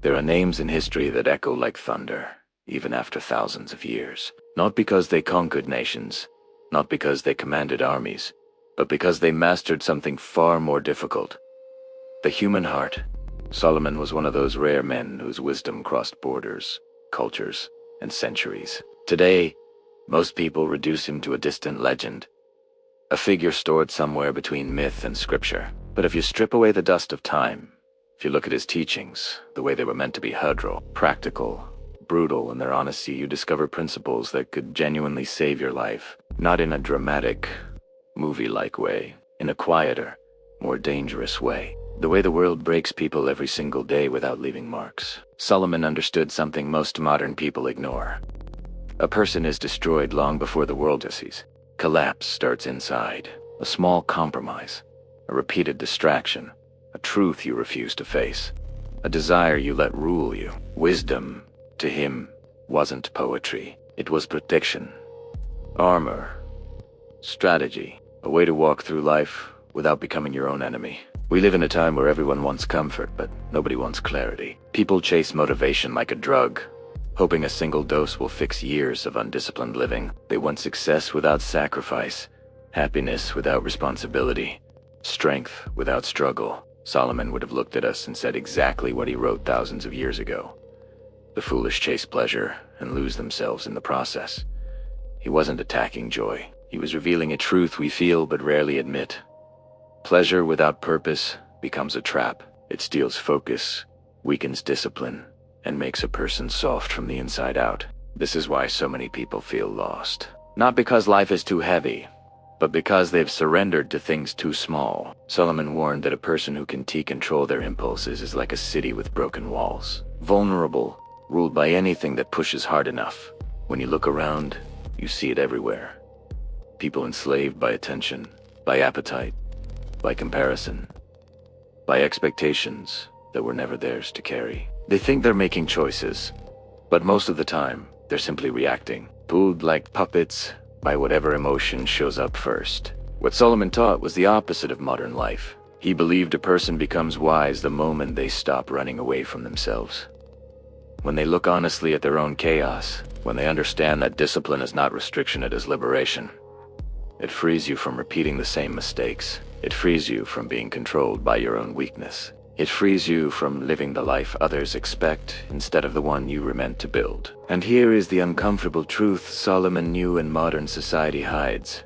There are names in history that echo like thunder, even after thousands of years. Not because they conquered nations, not because they commanded armies, but because they mastered something far more difficult: the human heart. Solomon was one of those rare men whose wisdom crossed borders, cultures, and centuries. Today, most people reduce him to a distant legend, a figure stored somewhere between myth and scripture. But if you strip away the dust of time, if you look at his teachings, the way they were meant to be hudro, practical, brutal in their honesty, you discover principles that could genuinely save your life. Not in a dramatic, movie-like way, in a quieter, more dangerous way. The way the world breaks people every single day without leaving marks. Solomon understood something most modern people ignore. A person is destroyed long before the world sees. Collapse starts inside. A small compromise, a repeated distraction, a truth you refuse to face, a desire you let rule you. Wisdom, to him, wasn't poetry. It was protection, armor, strategy, a way to walk through life without becoming your own enemy. We live in a time where everyone wants comfort, but nobody wants clarity. People chase motivation like a drug, hoping a single dose will fix years of undisciplined living. They want success without sacrifice, happiness without responsibility, strength without struggle. Solomon would have looked at us and said exactly what he wrote thousands of years ago. The foolish chase pleasure and lose themselves in the process. He wasn't attacking joy. He was revealing a truth we feel but rarely admit. Pleasure without purpose becomes a trap. It steals focus, weakens discipline, and makes a person soft from the inside out. This is why so many people feel lost. Not because life is too heavy, but because they've surrendered to things too small. Solomon warned that a person who can control their impulses is like a city with broken walls. Vulnerable, ruled by anything that pushes hard enough. When you look around, you see it everywhere. People enslaved by attention, by appetite, by comparison, by expectations that were never theirs to carry. They think they're making choices, but most of the time, they're simply reacting, pulled like puppets by whatever emotion shows up first. What Solomon taught was the opposite of modern life. He believed a person becomes wise the moment they stop running away from themselves. When they look honestly at their own chaos, when they understand that discipline is not restriction, it is liberation. It frees you from repeating the same mistakes. It frees you from being controlled by your own weakness. It frees you from living the life others expect instead of the one you were meant to build. And here is the uncomfortable truth Solomon knew and modern society hides.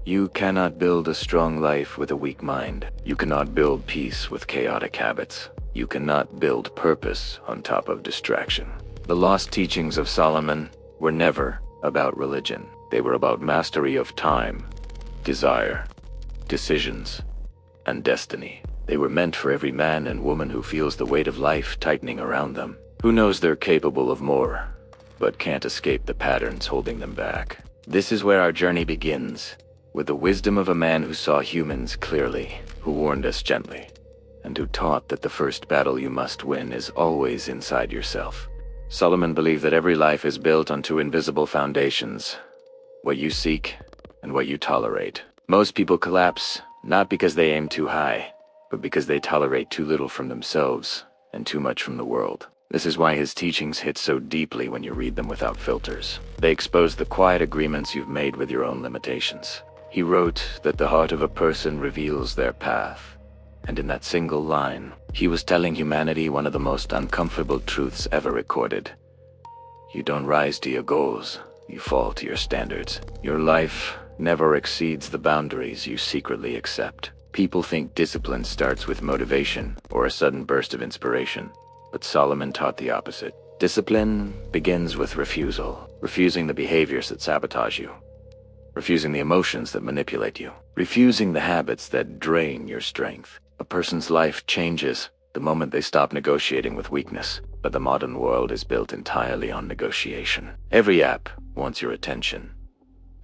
You cannot build a strong life with a weak mind. You cannot build peace with chaotic habits. You cannot build purpose on top of distraction. The lost teachings of Solomon were never about religion. They were about mastery of time, desire, decisions, and destiny. They were meant for every man and woman who feels the weight of life tightening around them, who knows they're capable of more, but can't escape the patterns holding them back. This is where our journey begins, with the wisdom of a man who saw humans clearly, who warned us gently, and who taught that the first battle you must win is always inside yourself. Solomon believed that every life is built on two invisible foundations: what you seek and what you tolerate. Most people collapse not because they aim too high, but because they tolerate too little from themselves and too much from the world. This is why his teachings hit so deeply when you read them without filters. They expose the quiet agreements you've made with your own limitations. He wrote that the heart of a person reveals their path, and in that single line, he was telling humanity one of the most uncomfortable truths ever recorded. You don't rise to your goals, you fall to your standards. Your life never exceeds the boundaries you secretly accept. People think discipline starts with motivation or a sudden burst of inspiration, but Solomon taught the opposite. Discipline begins with refusal, refusing the behaviors that sabotage you, refusing the emotions that manipulate you, refusing the habits that drain your strength. A person's life changes the moment they stop negotiating with weakness, but the modern world is built entirely on negotiation. Every app wants your attention.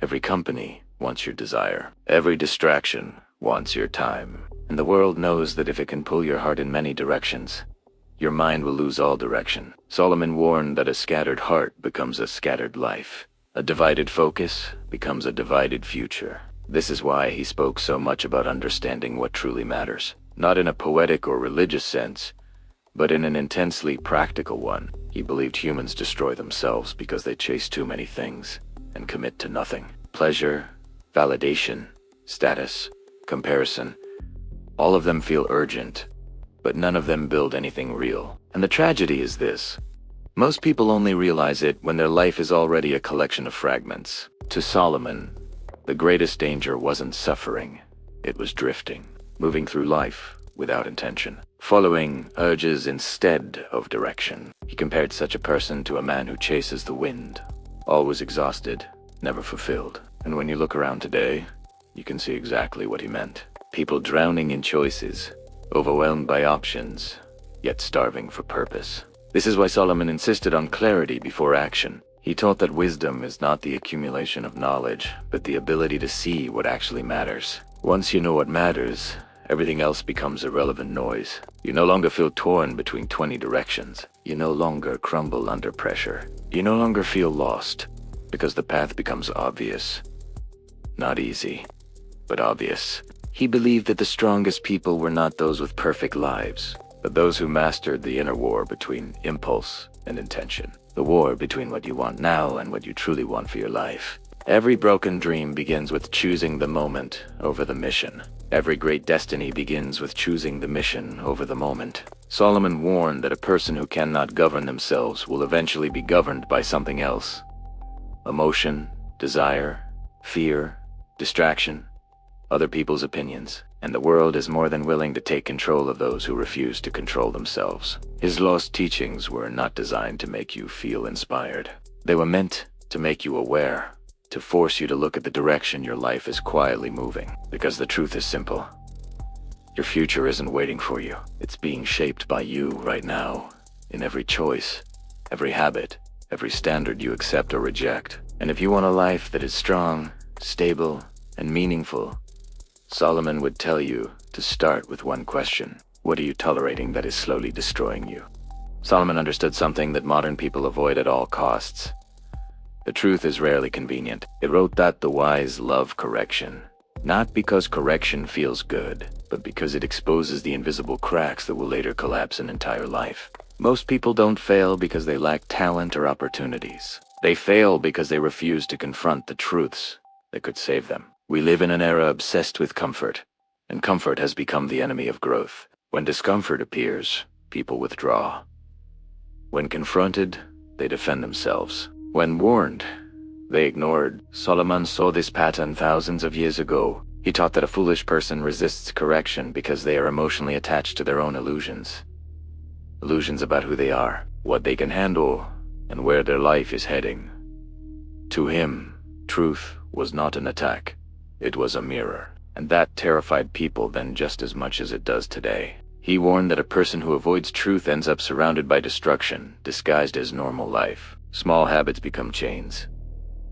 Every company wants your desire. Every distraction wants your time. And the world knows that if it can pull your heart in many directions, your mind will lose all direction. Solomon warned that a scattered heart becomes a scattered life. A divided focus becomes a divided future. This is why he spoke so much about understanding what truly matters. Not in a poetic or religious sense, but in an intensely practical one. He believed humans destroy themselves because they chase too many things and commit to nothing. Pleasure, validation, status, comparison, all of them feel urgent, but none of them build anything real. And the tragedy is this: most people only realize it when their life is already a collection of fragments. To Solomon, the greatest danger wasn't suffering, it was drifting, moving through life without intention, following urges instead of direction. He compared such a person to a man who chases the wind, always exhausted, never fulfilled. And when you look around today, you can see exactly what he meant. People drowning in choices, overwhelmed by options, yet starving for purpose. This is why Solomon insisted on clarity before action. He taught that wisdom is not the accumulation of knowledge, but the ability to see what actually matters. Once you know what matters, everything else becomes irrelevant noise. You no longer feel torn between 20 directions. You no longer crumble under pressure. You no longer feel lost, because the path becomes obvious. Not easy, but obvious. He believed that the strongest people were not those with perfect lives, but those who mastered the inner war between impulse and intention. The war between what you want now and what you truly want for your life. Every broken dream begins with choosing the moment over the mission. Every great destiny begins with choosing the mission over the moment. Solomon warned that a person who cannot govern themselves will eventually be governed by something else. Emotion, desire, fear, distraction, other people's opinions, and the world is more than willing to take control of those who refuse to control themselves. His lost teachings were not designed to make you feel inspired. They were meant to make you aware, to force you to look at the direction your life is quietly moving. Because the truth is simple. Your future isn't waiting for you. It's being shaped by you right now, in every choice, every habit, every standard you accept or reject. And if you want a life that is strong, stable, and meaningful, Solomon would tell you to start with one question. What are you tolerating that is slowly destroying you? Solomon understood something that modern people avoid at all costs. The truth is rarely convenient. He wrote that the wise love correction, not because correction feels good, but because it exposes the invisible cracks that will later collapse an entire life. Most people don't fail because they lack talent or opportunities. They fail because they refuse to confront the truths that could save them. We live in an era obsessed with comfort, and comfort has become the enemy of growth. When discomfort appears, people withdraw. When confronted, they defend themselves. When warned, they ignored. Solomon saw this pattern thousands of years ago. He taught that a foolish person resists correction because they are emotionally attached to their own illusions. Illusions about who they are, what they can handle, and where their life is heading. To him, truth was not an attack. It was a mirror, and that terrified people then just as much as it does today. He warned that a person who avoids truth ends up surrounded by destruction, disguised as normal life. Small habits become chains.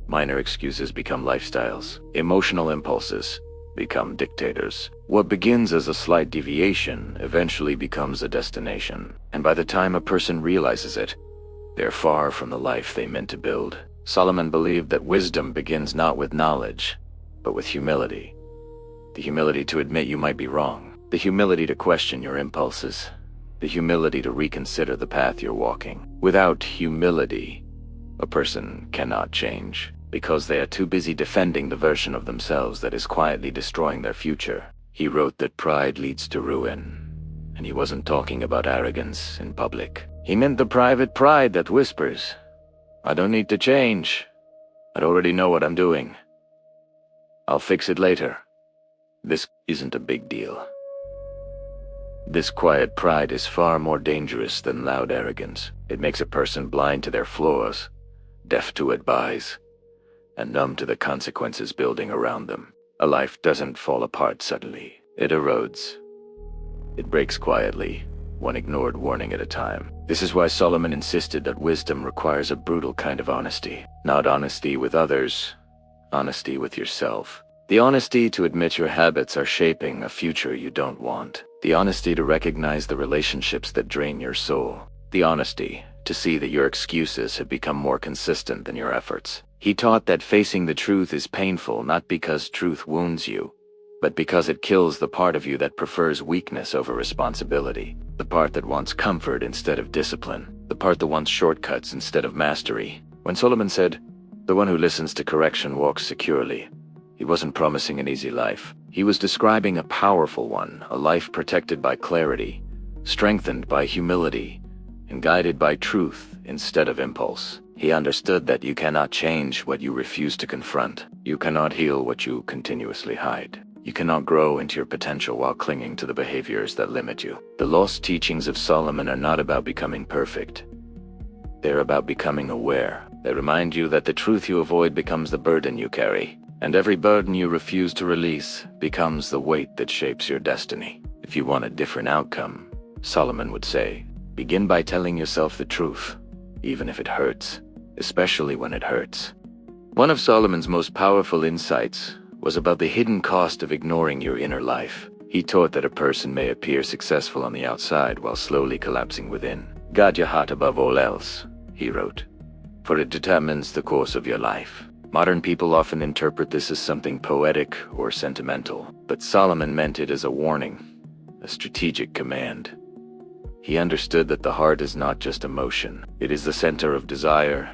Minor excuses become lifestyles. Emotional impulses become dictators. What begins as a slight deviation eventually becomes a destination. And by the time a person realizes it, they're far from the life they meant to build. Solomon believed that wisdom begins not with knowledge, but with humility. The humility to admit you might be wrong. The humility to question your impulses. The humility to reconsider the path you're walking. Without humility, a person cannot change, because they are too busy defending the version of themselves that is quietly destroying their future. He wrote that pride leads to ruin, and he wasn't talking about arrogance in public. He meant the private pride that whispers, "I don't need to change. I already know what I'm doing. I'll fix it later. This isn't a big deal." This quiet pride is far more dangerous than loud arrogance. It makes a person blind to their flaws, deaf to advice, and numb to the consequences building around them. A life doesn't fall apart suddenly. It erodes. It breaks quietly, one ignored warning at a time. This is why Solomon insisted that wisdom requires a brutal kind of honesty. Not honesty with others, honesty with yourself. The honesty to admit your habits are shaping a future you don't want. The honesty to recognize the relationships that drain your soul. The honesty to see that your excuses have become more consistent than your efforts. He taught that facing the truth is painful not because truth wounds you, but because it kills the part of you that prefers weakness over responsibility, the part that wants comfort instead of discipline, the part that wants shortcuts instead of mastery. When Solomon said, "The one who listens to correction walks securely," he wasn't promising an easy life. He was describing a powerful one, a life protected by clarity, strengthened by humility, and guided by truth instead of impulse. He understood that you cannot change what you refuse to confront. You cannot heal what you continuously hide. You cannot grow into your potential while clinging to the behaviors that limit you. The lost teachings of Solomon are not about becoming perfect. They're about becoming aware. They remind you that the truth you avoid becomes the burden you carry, and every burden you refuse to release becomes the weight that shapes your destiny. If you want a different outcome, Solomon would say, begin by telling yourself the truth, even if it hurts, especially when it hurts. One of Solomon's most powerful insights was about the hidden cost of ignoring your inner life. He taught that a person may appear successful on the outside while slowly collapsing within. Guard your heart above all else, he wrote, for it determines the course of your life. Modern people often interpret this as something poetic or sentimental, but Solomon meant it as a warning, a strategic command. He understood that the heart is not just emotion. It is the center of desire,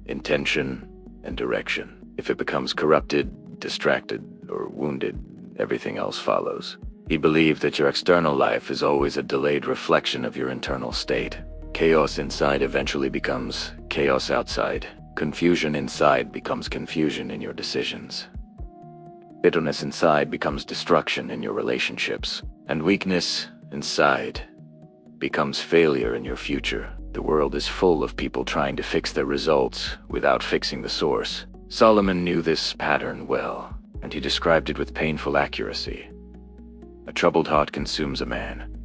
intention, and direction. If it becomes corrupted, distracted, or wounded, everything else follows. He believed that your external life is always a delayed reflection of your internal state. Chaos inside eventually becomes chaos outside. Confusion inside becomes confusion in your decisions. Bitterness inside becomes destruction in your relationships. And weakness inside becomes failure in your future. The world is full of people trying to fix their results without fixing the source. Solomon knew this pattern well, and he described it with painful accuracy. A troubled heart consumes a man.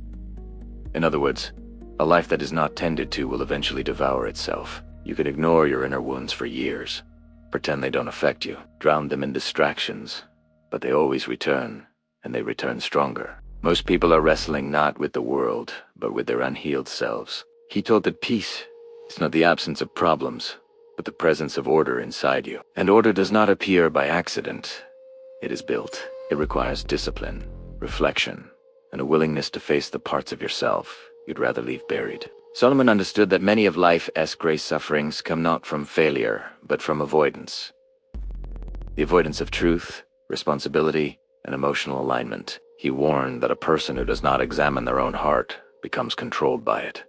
In other words, a life that is not tended to will eventually devour itself. You can ignore your inner wounds for years, pretend they don't affect you, drown them in distractions, but they always return, and they return stronger. Most people are wrestling not with the world, but with their unhealed selves. He taught that peace is not the absence of problems, but the presence of order inside you. And order does not appear by accident. It is built. It requires discipline, reflection, and a willingness to face the parts of yourself you'd rather leave buried. Solomon understood that many of life's great sufferings come not from failure, but from avoidance. The avoidance of truth, responsibility, and emotional alignment. He warned that a person who does not examine their own heart becomes controlled by it.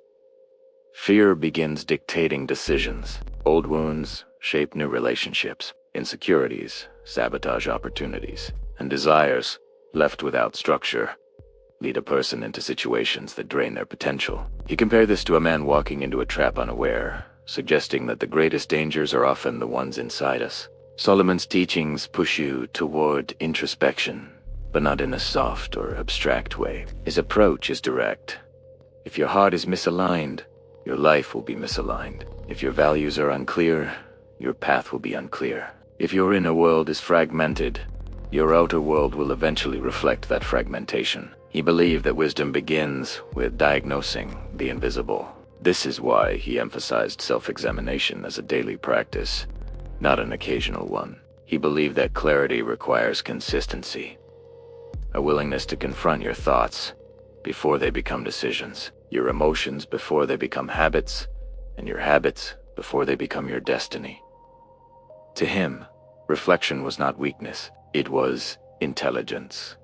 Fear begins dictating decisions. Old wounds shape new relationships. Insecurities sabotage opportunities. And desires, left without structure, lead a person into situations that drain their potential. He compared this to a man walking into a trap unaware, suggesting that the greatest dangers are often the ones inside us. Solomon's teachings push you toward introspection, but not in a soft or abstract way. His approach is direct. If your heart is misaligned, your life will be misaligned. If your values are unclear, your path will be unclear. If your inner world is fragmented, your outer world will eventually reflect that fragmentation. He believed that wisdom begins with diagnosing the invisible. This is why he emphasized self-examination as a daily practice, not an occasional one. He believed that clarity requires consistency, a willingness to confront your thoughts before they become decisions, your emotions before they become habits, and your habits before they become your destiny. To him, reflection was not weakness, it was intelligence.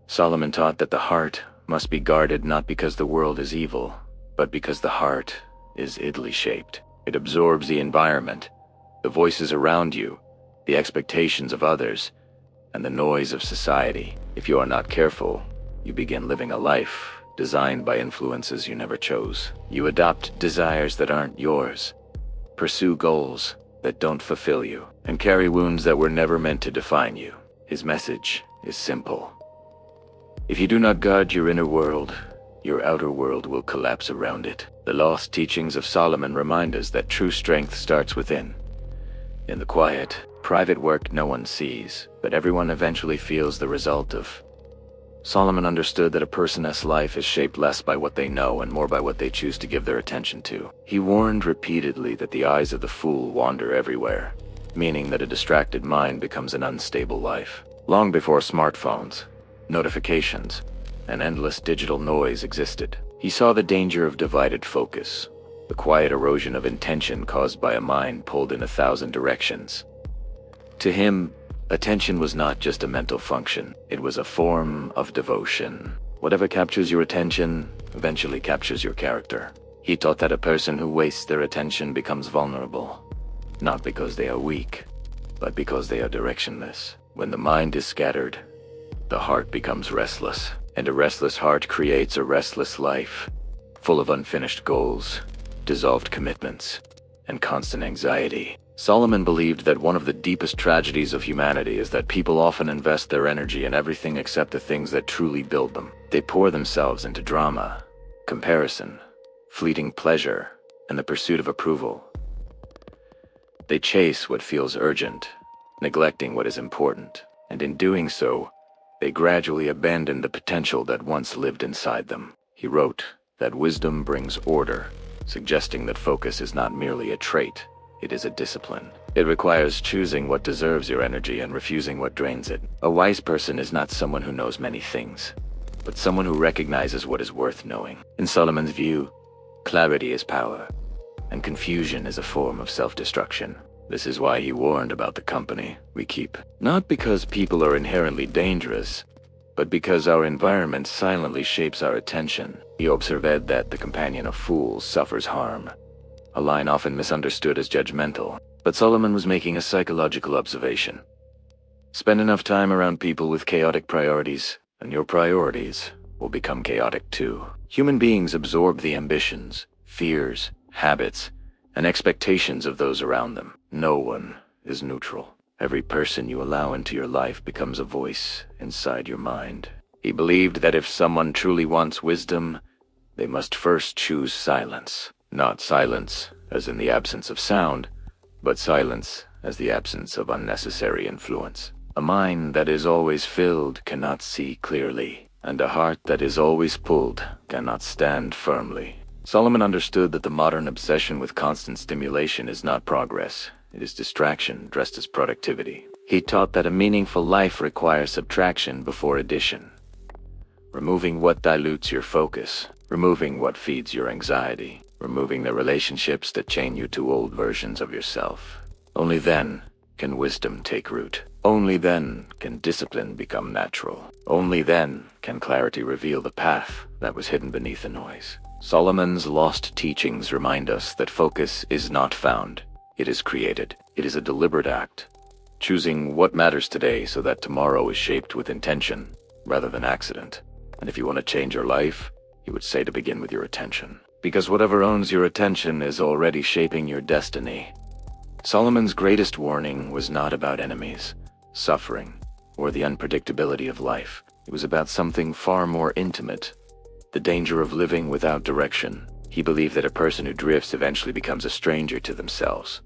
Solomon taught that the heart must be guarded not because the world is evil, but because the heart is idly shaped. It absorbs the environment, the voices around you, the expectations of others, and the noise of society. If you are not careful, you begin living a life designed by influences you never chose. You adopt desires that aren't yours, pursue goals that don't fulfill you, and carry wounds that were never meant to define you. His message is simple. If you do not guard your inner world, your outer world will collapse around it. The lost teachings of Solomon remind us that true strength starts within. In the quiet, private work no one sees, but everyone eventually feels the result of. Solomon understood that a person's life is shaped less by what they know and more by what they choose to give their attention to. He warned repeatedly that the eyes of the fool wander everywhere, meaning that a distracted mind becomes an unstable life. Long before smartphones, notifications, and endless digital noise existed, he saw the danger of divided focus, the quiet erosion of intention caused by a mind pulled in 1,000 directions. To him, attention was not just a mental function, it was a form of devotion. Whatever captures your attention eventually captures your character. He taught that a person who wastes their attention becomes vulnerable, not because they are weak, but because they are directionless. When the mind is scattered, the heart becomes restless, and a restless heart creates a restless life, full of unfinished goals, dissolved commitments, and constant anxiety. Solomon believed that one of the deepest tragedies of humanity is that people often invest their energy in everything except the things that truly build them. They pour themselves into drama, comparison, fleeting pleasure, and the pursuit of approval. They chase what feels urgent, neglecting what is important, and in doing so, they gradually abandon the potential that once lived inside them. He wrote that wisdom brings order, suggesting that focus is not merely a trait, it is a discipline. It requires choosing what deserves your energy and refusing what drains it. A wise person is not someone who knows many things, but someone who recognizes what is worth knowing. In Solomon's view, clarity is power, and confusion is a form of self-destruction. This is why he warned about the company we keep. Not because people are inherently dangerous, but because our environment silently shapes our attention. He observed that the companion of fools suffers harm, a line often misunderstood as judgmental. But Solomon was making a psychological observation. Spend enough time around people with chaotic priorities, and your priorities will become chaotic too. Human beings absorb the ambitions, fears, habits, and expectations of those around them. No one is neutral. Every person you allow into your life becomes a voice inside your mind. He believed that if someone truly wants wisdom, they must first choose silence. Not silence as in the absence of sound, but silence as the absence of unnecessary influence. A mind that is always filled cannot see clearly, and a heart that is always pulled cannot stand firmly. Solomon understood that the modern obsession with constant stimulation is not progress, it is distraction dressed as productivity. He taught that a meaningful life requires subtraction before addition, removing what dilutes your focus, removing what feeds your anxiety, removing the relationships that chain you to old versions of yourself. Only then can wisdom take root. Only then can discipline become natural. Only then can clarity reveal the path that was hidden beneath the noise. Solomon's lost teachings remind us that focus is not found, it is created. It is a deliberate act, choosing what matters today so that tomorrow is shaped with intention rather than accident. And if you want to change your life, he would say to begin with your attention. Because whatever owns your attention is already shaping your destiny. Solomon's greatest warning was not about enemies, suffering, or the unpredictability of life. It was about something far more intimate, the danger of living without direction. He believed that a person who drifts eventually becomes a stranger to themselves.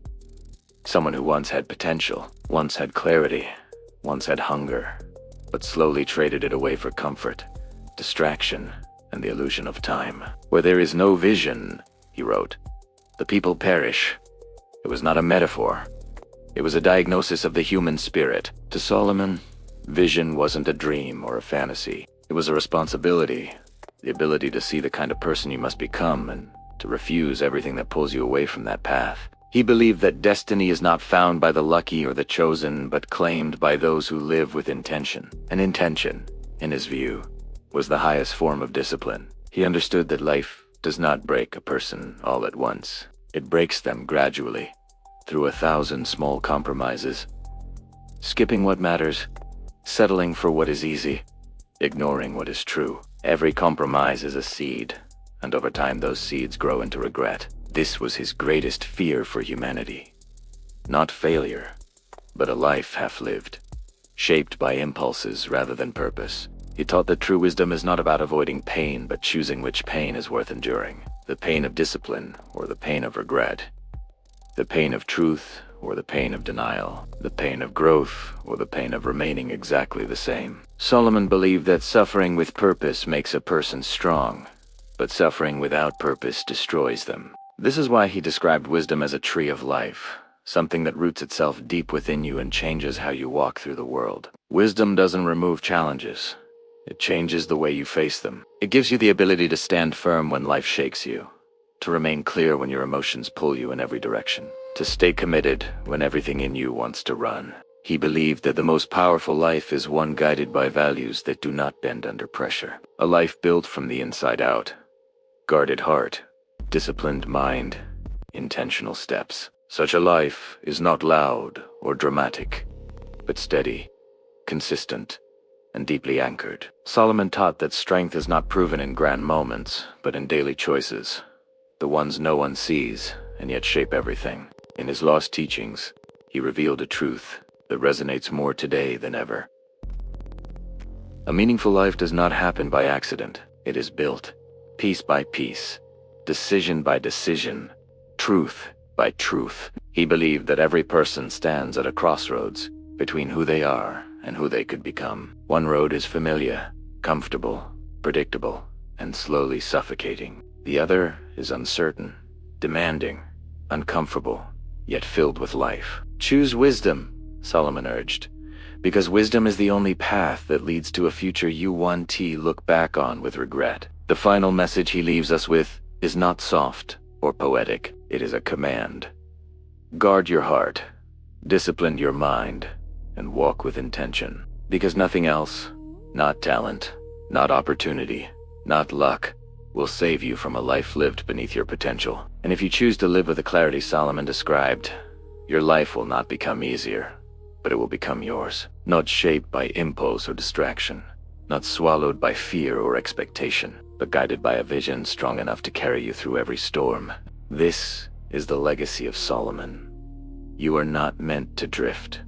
Someone who once had potential, once had clarity, once had hunger, but slowly traded it away for comfort, distraction, and the illusion of time. Where there is no vision, he wrote, the people perish. It was not a metaphor. It was a diagnosis of the human spirit. To Solomon, vision wasn't a dream or a fantasy. It was a responsibility, the ability to see the kind of person you must become and to refuse everything that pulls you away from that path. He believed that destiny is not found by the lucky or the chosen, but claimed by those who live with intention. And intention, in his view, was the highest form of discipline. He understood that life does not break a person all at once. It breaks them gradually, through 1,000 small compromises. Skipping what matters, settling for what is easy, ignoring what is true. Every compromise is a seed, and over time those seeds grow into regret. This was his greatest fear for humanity. Not failure, but a life half-lived, shaped by impulses rather than purpose. He taught that true wisdom is not about avoiding pain, but choosing which pain is worth enduring. The pain of discipline or the pain of regret. The pain of truth or the pain of denial. The pain of growth or the pain of remaining exactly the same. Solomon believed that suffering with purpose makes a person strong, but suffering without purpose destroys them. This is why he described wisdom as a tree of life, something that roots itself deep within you and changes how you walk through the world. Wisdom doesn't remove challenges. It changes the way you face them. It gives you the ability to stand firm when life shakes you, to remain clear when your emotions pull you in every direction, to stay committed when everything in you wants to run. He believed that the most powerful life is one guided by values that do not bend under pressure. A life built from the inside out. Guarded heart, disciplined mind, intentional steps. Such a life is not loud or dramatic, but steady, consistent, and deeply anchored. Solomon taught that strength is not proven in grand moments, but in daily choices, the ones no one sees and yet shape everything. In his lost teachings, he revealed a truth that resonates more today than ever. A meaningful life does not happen by accident. It is built, piece by piece, decision by decision, truth by truth. He believed that every person stands at a crossroads between who they are and who they could become. One road is familiar, comfortable, predictable, and slowly suffocating. The other is uncertain, demanding, uncomfortable, yet filled with life. Choose wisdom, Solomon urged, because wisdom is the only path that leads to a future you one day look back on with regret. The final message he leaves us with is not soft or poetic. It is a command. Guard your heart, discipline your mind, and walk with intention. Because nothing else, not talent, not opportunity, not luck, will save you from a life lived beneath your potential. And if you choose to live with the clarity Solomon described, your life will not become easier, but it will become yours. Not shaped by impulse or distraction, not swallowed by fear or expectation, but guided by a vision strong enough to carry you through every storm. This is the legacy of Solomon. You are not meant to drift.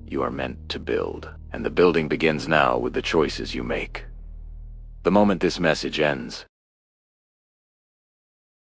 You are meant to build. And the building begins now with the choices you make. The moment this message ends,